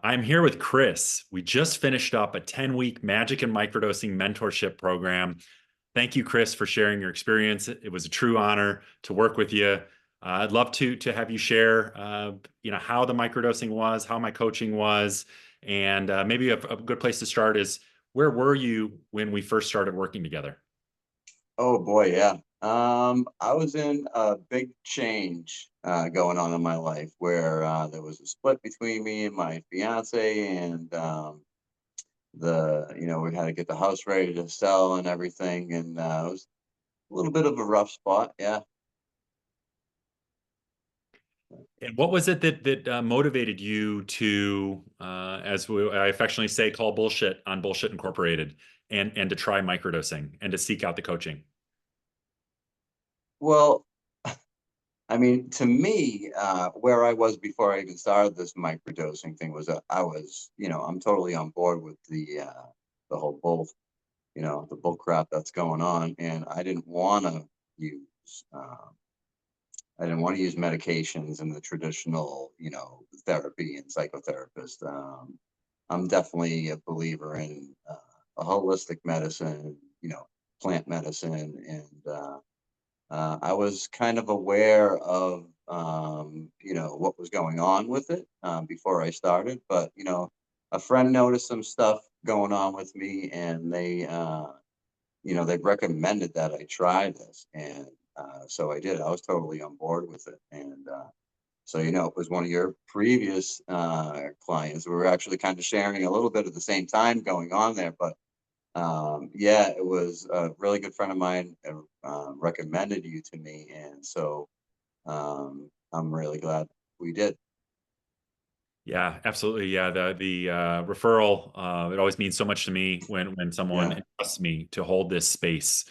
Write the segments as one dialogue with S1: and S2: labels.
S1: I'm here with Chris. We just finished up a 10-week magic and microdosing mentorship program. Thank you, Chris, for sharing your experience. It was a true honor to work with you. I'd love to have you share, how the microdosing was, how my coaching was, and maybe a good place to start is where were you when we first started working together?
S2: Oh boy, yeah. I was in a big change going on in my life where there was a split between me and my fiance, and we had to get the house ready to sell and everything, and it was a little bit of a rough spot. Yeah.
S1: And what was it that motivated you to, I affectionately say, call bullshit on Bullshit Incorporated, and to try microdosing and to seek out the coaching?
S2: Well, I mean, to me, where I was before I even started this microdosing thing was I was, I'm totally on board with the whole the bull crap that's going on. And use, um, I didn't want to use medications and the traditional, therapy and psychotherapist. I'm definitely a believer in a holistic medicine, plant medicine. And I was kind of aware of, what was going on with it before I started. But, a friend noticed some stuff going on with me, and they recommended that I try this, and so I did. I was totally on board with it, and so it was one of your previous clients. We were actually kind of sharing a little bit at the same time going on there, but yeah, it was a really good friend of mine recommended you to me, and so I'm really glad we did.
S1: Yeah, absolutely. Yeah, the referral, it always means so much to me when someone
S2: Yeah.
S1: entrusts me to hold this space.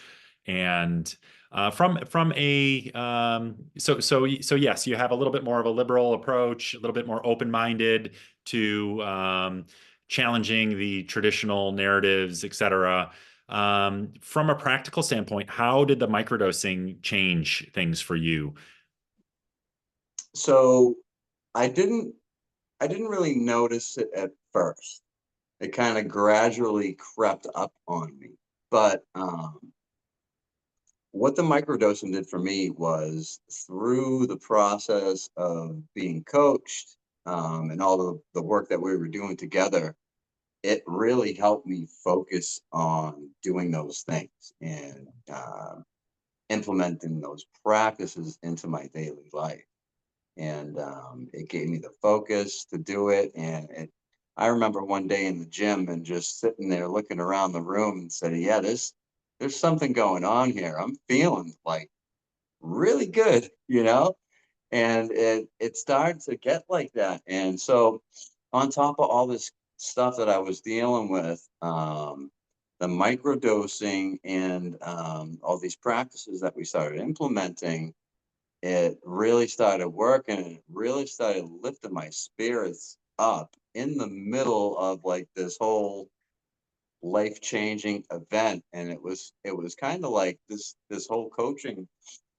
S1: And from a so yes, you have a little bit more of a liberal approach, a little bit more open-minded to challenging the traditional narratives, etc. From a practical standpoint, how did the microdosing change things for you?
S2: So I didn't I didn't really notice it at first. It kind of gradually crept up on me. But what the microdosing did for me was through the process of being coached and all the work that we were doing together, it really helped me focus on doing those things and implementing those practices into my daily life. And it gave me the focus to do it. I remember one day in the gym and just sitting there looking around the room and saying, "Yeah, there's something going on here. I'm feeling like really good, And it started to get like that. And so, on top of all this stuff that I was dealing with, the microdosing and all these practices that we started implementing, it really started working, and it really started lifting my spirits up in the middle of like this whole life-changing event. And it was kind of like this whole coaching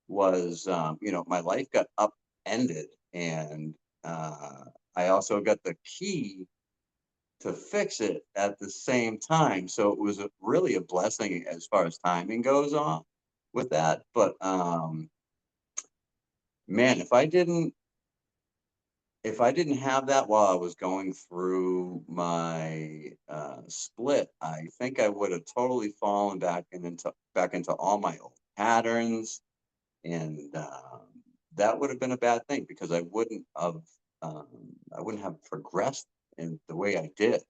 S2: was, my life got upended, and I also got the key to fix it at the same time. So it was really a blessing as far as timing goes on with that. But man, if I didn't have that while I was going through my split, I think I would have totally fallen back into all my old patterns, and that would have been a bad thing because I wouldn't have progressed in the way I did,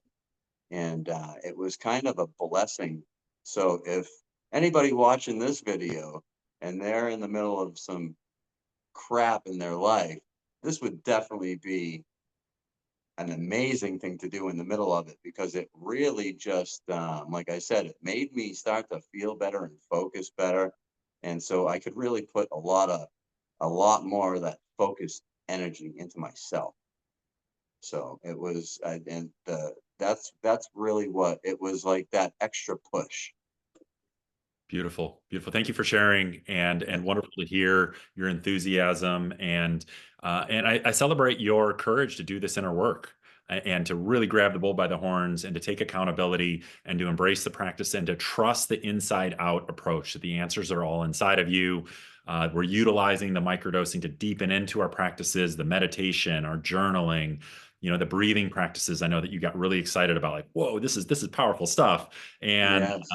S2: and it was kind of a blessing. So if anybody watching this video and they're in the middle of some crap in their life, this would definitely be an amazing thing to do in the middle of it, because it really just, like I said, it made me start to feel better and focus better, and so I could really put a lot more of that focused energy into myself. So it was, and that's really what it was, like that extra push.
S1: Beautiful, beautiful. Thank you for sharing, and wonderful to hear your enthusiasm, and I celebrate your courage to do this inner work. and to really grab the bull by the horns and to take accountability and to embrace the practice and to trust the inside out approach that the answers are all inside of you. We're utilizing the microdosing to deepen into our practices, the meditation, our journaling, the breathing practices. I know that you got really excited about, like, whoa, this is powerful stuff. And
S2: Yes.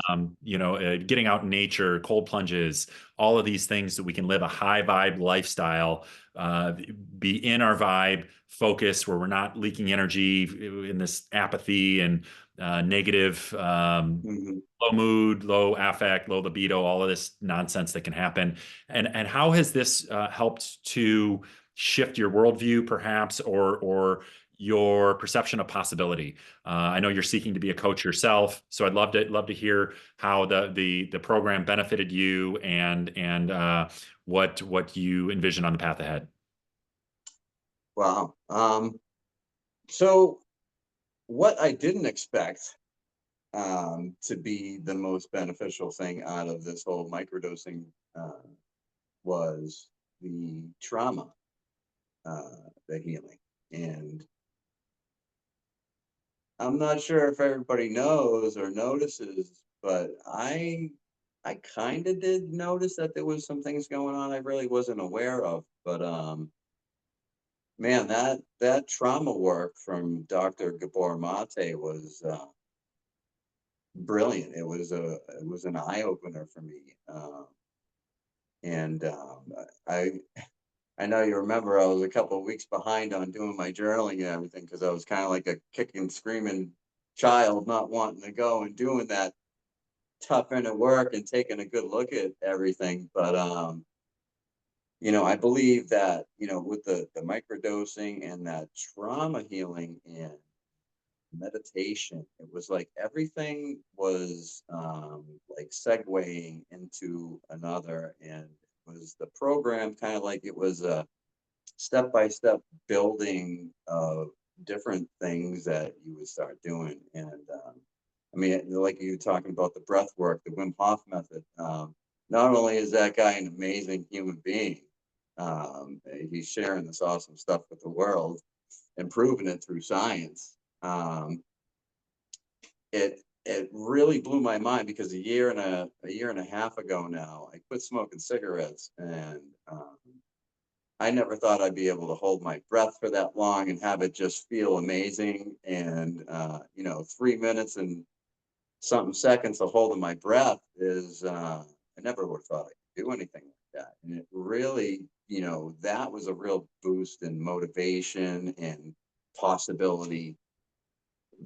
S1: getting out in nature, cold plunges, all of these things that we can live a high vibe lifestyle, uh, be in our vibe, focus where we're not leaking energy in this apathy and negative,
S2: Mhm.
S1: low mood, low affect, low libido, all of this nonsense that can happen. And how has this helped to shift your worldview, perhaps, or your perception of possibility? I know you're seeking to be a coach yourself, so I'd love to hear how the program benefited you and what you envision on the path ahead.
S2: Wow. So what I didn't expect to be the most beneficial thing out of this whole microdosing uh, was the trauma, the healing. And I'm not sure if everybody knows or notices, but I kind of did notice that there was some things going on I really wasn't aware of. But man, that trauma work from Dr. Gabor Mate was brilliant. It was an eye opener for me. And I I know you remember I was a couple of weeks behind on doing my journaling and everything because I was kind of like a kicking, screaming child, not wanting to go and doing that tough inner work and taking a good look at everything. But I believe that with the microdosing and that trauma healing and meditation, it was like everything was like segueing into another, and it was the program kind of like it was a step by step building of different things that you would start doing. And I mean, like you talking about the breath work, the Wim Hof method. Not only is that guy an amazing human being, he's sharing this awesome stuff with the world and proving it through science. It really blew my mind because a year and a half ago now, I quit smoking cigarettes, and I never thought I'd be able to hold my breath for that long and have it just feel amazing. And 3 minutes and something seconds of holding my breath is I never would have thought I could do anything like that. And it really, that was a real boost in motivation and possibility.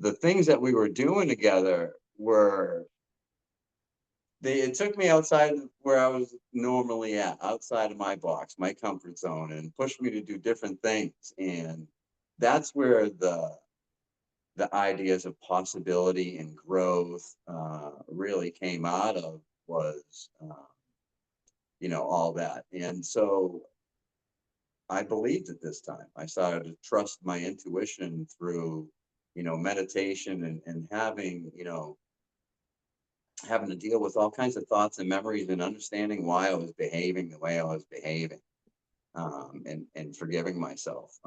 S2: The things that we were doing together were it took me outside of where I was normally at, outside of my box, my comfort zone, and pushed me to do different things. And that's where the ideas of possibility and growth really came out of, was all that. And so I believed it this time. I started to trust my intuition through meditation and having to deal with all kinds of thoughts and memories and understanding why I was behaving the way I was behaving, and forgiving myself.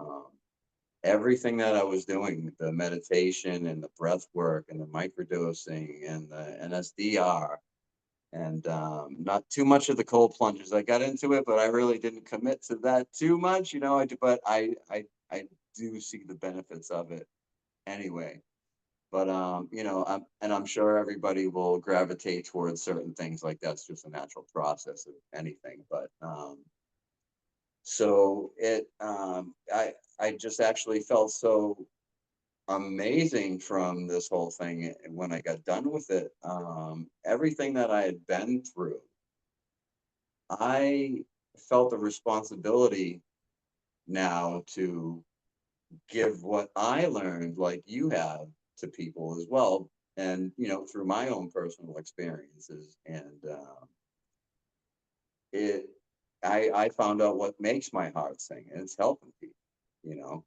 S2: Everything that I was doing, the meditation and the breath work and the microdosing and the NSDR, and not too much of the cold plunges. I got into it, but I really didn't commit to that too much. But I do see the benefits of it anyway. But I'm sure everybody will gravitate towards certain things, like that's just a natural process of anything. But so I just actually felt so amazing from this whole thing when I got done with it. Everything that I had been through, I felt a responsibility now to give what I learned, like you have, to people as well, and through my own personal experiences. And it, I found out what makes my heart sing, and it's helping people,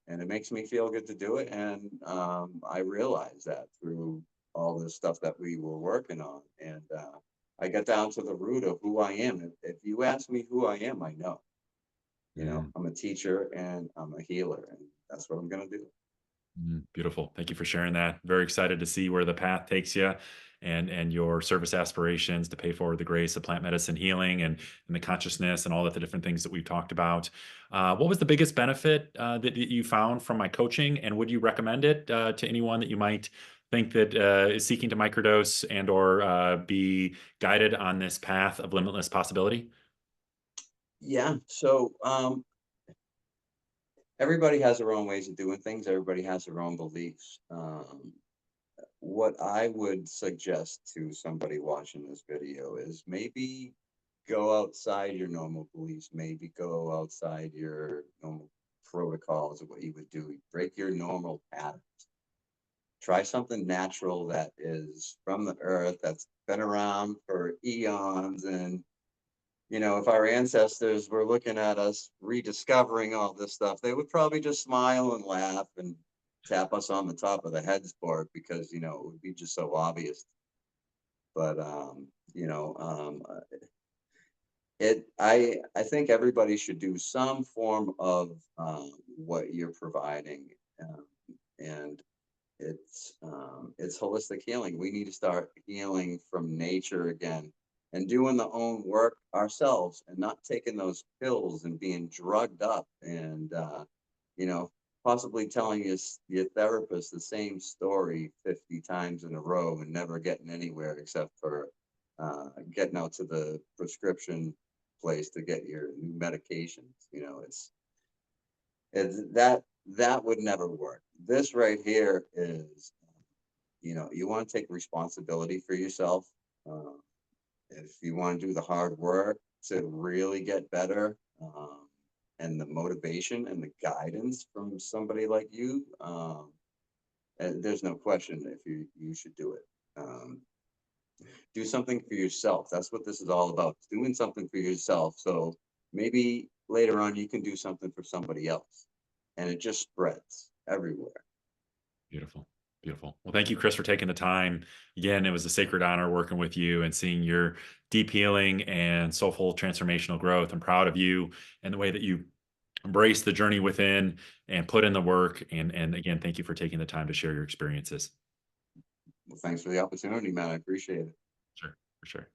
S2: and it makes me feel good to do it. And I realized that through all this stuff that we were working on, and I got down to the root of who I am. If you ask me who I am, I know.
S1: Mm.
S2: I'm a teacher and I'm a healer, and that's what I'm going to do.
S1: Beautiful. Thank you for sharing that. Very excited to see where the path takes you and your service aspirations to pay forward the grace of plant medicine healing and the consciousness and all of the different things that we've talked about. What was the biggest benefit that you found from my coaching, and would you recommend it to anyone that you might think that is seeking to microdose and or be guided on this path of limitless possibility?
S2: Yeah. So everybody has their own ways of doing things. Everybody has their own beliefs. What I would suggest to somebody watching this video is maybe go outside your normal beliefs, maybe go outside your normal protocols of what you would do. Break your normal pattern. Try something natural that is from the earth, that's been around for eons. And, if our ancestors were looking at us rediscovering all this stuff, they would probably just smile and laugh and tap us on the top of the heads for it because, it would be just so obvious. But, I think everybody should do some form of what you're providing. Um, and it's holistic healing. We need to start healing from nature again and doing the own work ourselves and not taking those pills and being drugged up and you know possibly telling your therapist the same story 50 times in a row and never getting anywhere except for getting out to the prescription place to get your new medications. It's that would never work. This right here is, you want to take responsibility for yourself. Uh, if you want to do the hard work to really get better, and the motivation and the guidance from somebody like you, and there's no question if you should do it. Do something for yourself. That's what this is all about. Doing something for yourself. So maybe later on you can do something for somebody else, and it just spreads everywhere.
S1: Beautiful. Beautiful. Well, thank you, Chris, for taking the time. Again, it was a sacred honor working with you and seeing your deep healing and soulful transformational growth. I'm proud of you and the way that you embrace the journey within and put in the work. And again, thank you for taking the time to share your experiences.
S2: Well, thanks for the opportunity, man. I appreciate it.
S1: Sure, for sure.